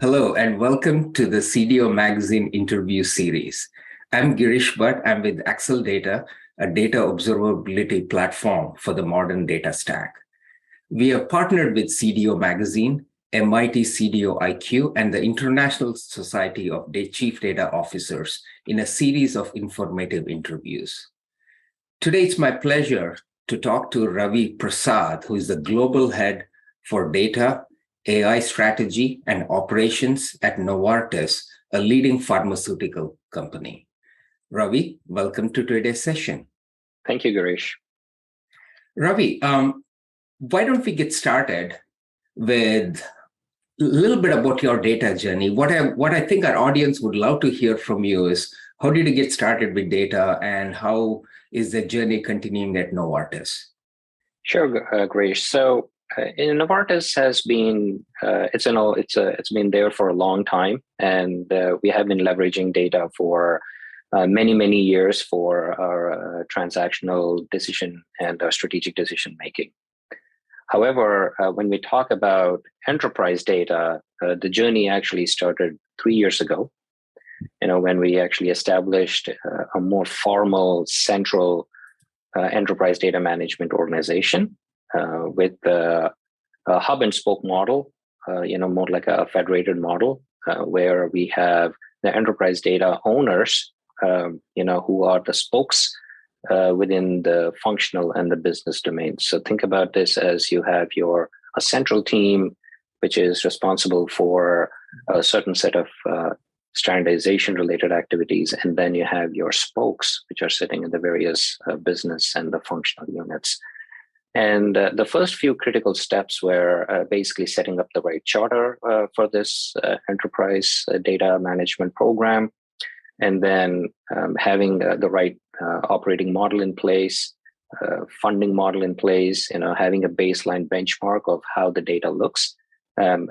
Hello, and welcome to the CDO Magazine interview series. I'm Girish Bhat. I'm with Acceldata, a data observability platform for the modern data stack. We have partnered with CDO Magazine, MIT CDO IQ, and the International Society of Chief Data Officers in a series of informative interviews. Today, it's my pleasure to talk to Ravi Prasad, who is the global head for data, AI strategy, and operations at Novartis, a leading pharmaceutical company. Ravi, welcome to today's session. Thank you, Girish. Ravi, why don't we get started with a little bit about your data journey? What I think our audience would love to hear from you is, how did you get started with data, and how is the journey continuing at Novartis? Sure, Girish. So, Novartis has been it's been there for a long time, and we have been leveraging data for many years for our transactional decision and our strategic decision making. However, when we talk about enterprise data, the journey actually started 3 years ago. When we actually established a more formal central enterprise data management organization with a hub and spoke model, more like a federated model, where we have the enterprise data owners, who are the spokes within the functional and the business domains. So think about this as you have a central team, which is responsible for a certain set of standardization related activities. And then you have your spokes, which are sitting in the various business and the functional units. And the first few critical steps were basically setting up the right charter for this enterprise data management program, and then having the right operating model in place, funding model in place, having a baseline benchmark of how the data looks, and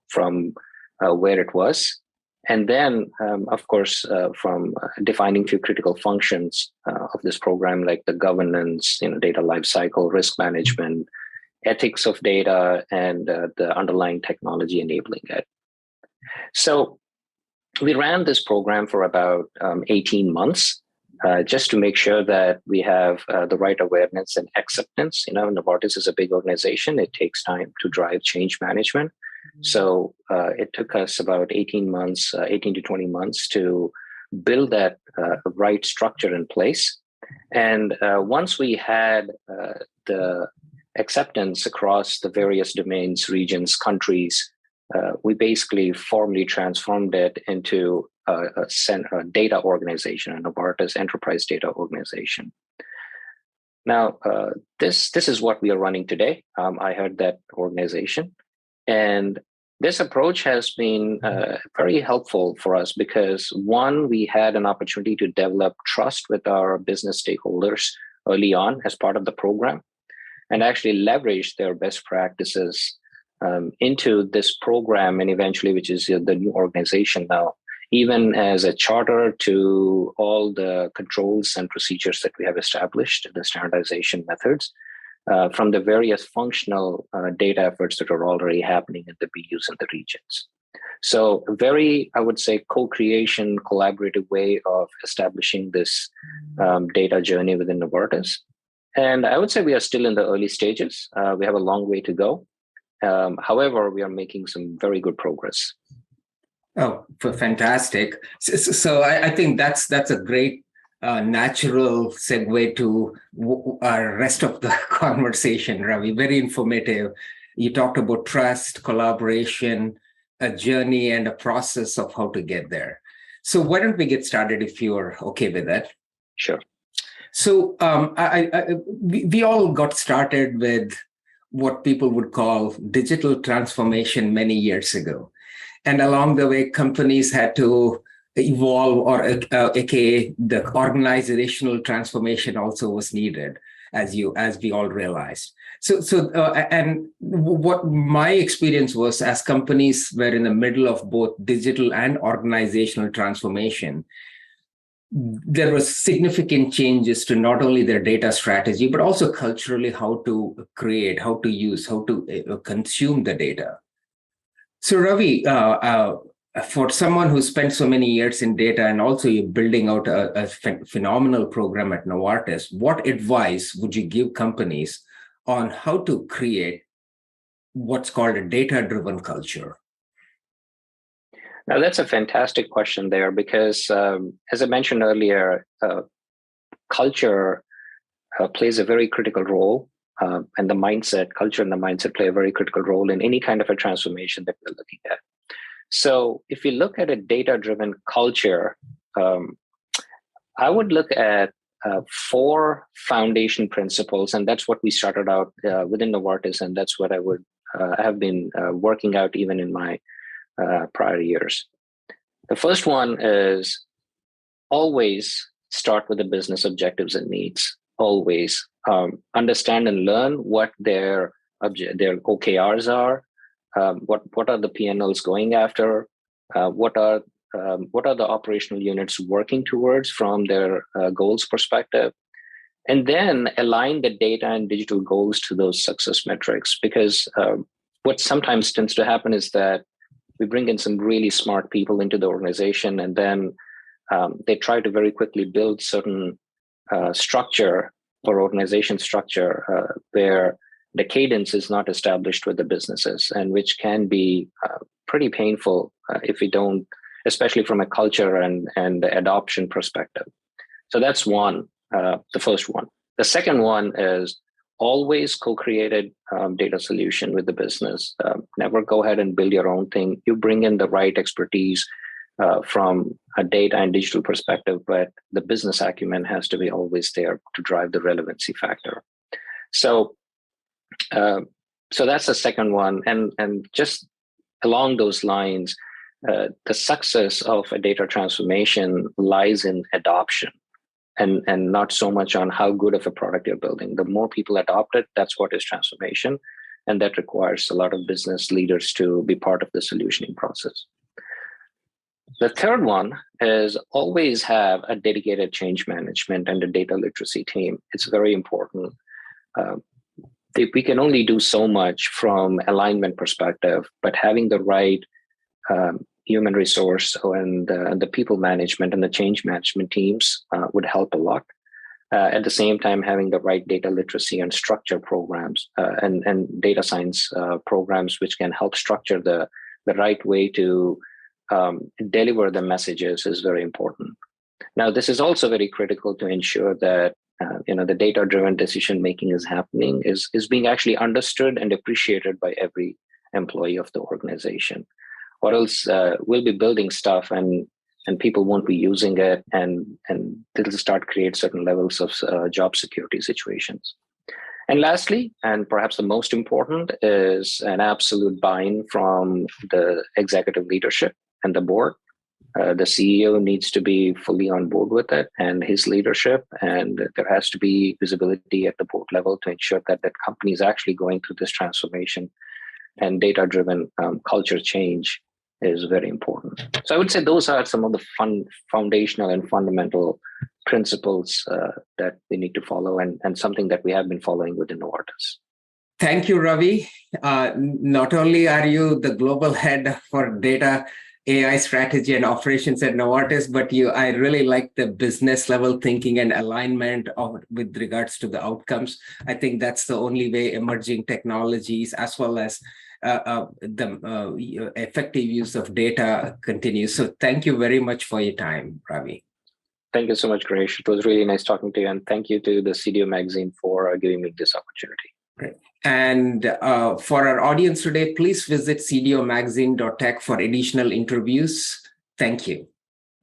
from where it was. And then, of course, from defining few critical functions of this program, like the governance, data lifecycle, risk management, ethics of data, and the underlying technology enabling it. So we ran this program for about 18 months, just to make sure that we have the right awareness and acceptance. Novartis is a big organization. It takes time to drive change management. So it took us about 18 to 20 months to build that right structure in place. And once we had the acceptance across the various domains, regions, countries, we basically formally transformed it into a data organization, a Novartis enterprise data organization. Now, this is what we are running today. I heard that organization. And this approach has been very helpful for us because, one, we had an opportunity to develop trust with our business stakeholders early on as part of the program, and actually leverage their best practices into this program, and eventually, which is the new organization now, even as a charter to all the controls and procedures that we have established, the standardization methods, from the various functional data efforts that are already happening in the BUs and the regions. So very, I would say, co-creation, collaborative way of establishing this data journey within Novartis. And I would say we are still in the early stages. We have a long way to go. However, we are making some very good progress. Oh, fantastic. So I think that's a great natural segue to our rest of the conversation, Ravi. Very informative. You talked about trust, collaboration, a journey, and a process of how to get there. So why don't we get started if you're okay with that? Sure. So we all got started with what people would call digital transformation many years ago. And along the way, companies had to evolve, or aka the organizational transformation also was needed, as we all realized. And what my experience was, as companies were in the middle of both digital and organizational transformation, there was significant changes to not only their data strategy, but also culturally how to create, how to use, how to consume the data. So Ravi, for someone who spent so many years in data and also you're building out a phenomenal program at Novartis, what advice would you give companies on how to create what's called a data-driven culture? Now, that's a fantastic question there because, as I mentioned earlier, culture plays a very critical role, and culture and the mindset play a very critical role in any kind of a transformation that we're looking at. So if you look at a data-driven culture, I would look at 4 foundation principles, and that's what we started out within Novartis, and that's what I would have been working out even in my prior years. The first one is always start with the business objectives and needs. Always understand and learn what their OKRs are. What are the P&Ls going after? What are the operational units working towards from their goals perspective? And then align the data and digital goals to those success metrics. Because what sometimes tends to happen is that we bring in some really smart people into the organization, and then they try to very quickly build certain structure or organization structure where the cadence is not established with the businesses, and which can be pretty painful if we don't, especially from a culture and adoption perspective. So that's one, the first one. The second one is always co-created data solution with the business. Never go ahead and build your own thing. You bring in the right expertise from a data and digital perspective, but the business acumen has to be always there to drive the relevancy factor. So that's the second one. And just along those lines, the success of a data transformation lies in adoption and not so much on how good of a product you're building. The more people adopt it, that's what is transformation. And that requires a lot of business leaders to be part of the solutioning process. The third one is always have a dedicated change management and a data literacy team. It's very important. We can only do so much from alignment perspective, but having the right human resource and the people management and the change management teams would help a lot. At the same time, having the right data literacy and structure programs and data science programs, which can help structure the right way to deliver the messages is very important. Now, this is also very critical to ensure that the data-driven decision making is happening, is being actually understood and appreciated by every employee of the organization. Or else we'll be building stuff and people won't be using it, and it'll start create certain levels of job security situations. And lastly, and perhaps the most important, is an absolute buy-in from the executive leadership and the board. The CEO needs to be fully on board with it and his leadership, and there has to be visibility at the board level to ensure that that company is actually going through this transformation, and data-driven culture change is very important. So I would say those are some of the foundational and fundamental principles that we need to follow, and something that we have been following within Novartis. Thank you, Ravi. Not only are you the global head for data, AI strategy and operations at Novartis, but I really like the business level thinking and alignment with regards to the outcomes. I think that's the only way emerging technologies as well as the effective use of data continues. So thank you very much for your time, Ravi. Thank you so much, Girish. It was really nice talking to you. And thank you to the CDO magazine for giving me this opportunity. Great. And for our audience today, please visit cdomagazine.tech for additional interviews. Thank you.